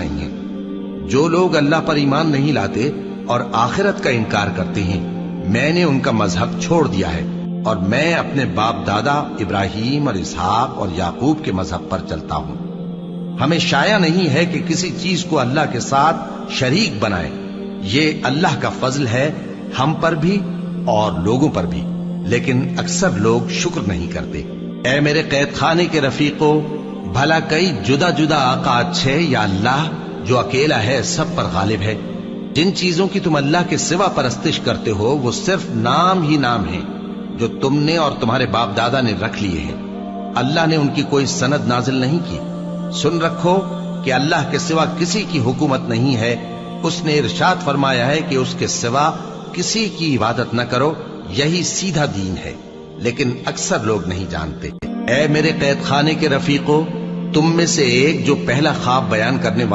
سکھائیں گے۔ جو لوگ اللہ پر ایمان نہیں لاتے اور آخرت کا انکار کرتے ہیں، میں نے ان کا مذہب چھوڑ دیا ہے اور میں اپنے باپ دادا ابراہیم اور اسحاق اور یعقوب کے مذہب پر چلتا ہوں۔ ہمیں شایع نہیں ہے کہ کسی چیز کو اللہ کے ساتھ شریک بنائے۔ یہ اللہ کا فضل ہے ہم پر بھی اور لوگوں پر بھی، لیکن اکثر لوگ شکر نہیں کرتے۔ اے میرے قید خانے کے رفیقو، بھلا کئی جدا جدا آقا اچھے یا اللہ جو اکیلا ہے سب پر غالب ہے؟ جن چیزوں کی تم اللہ کے سوا پرستش کرتے ہو وہ صرف نام ہی نام ہیں جو تم نے اور تمہارے باپ دادا نے رکھ لیے ہیں۔ اللہ نے ان کی کوئی سند نازل نہیں کی۔ سن رکھو کہ اللہ کے سوا کسی کی حکومت نہیں ہے۔ اس نے ارشاد فرمایا ہے کہ اس کے سوا کسی کی عبادت نہ کرو، یہی سیدھا دین ہے، لیکن اکثر لوگ نہیں جانتے۔ اے میرے قید خانے کے رفیقو، تم میں سے ایک جو پہلا خواب بیان کرنے والا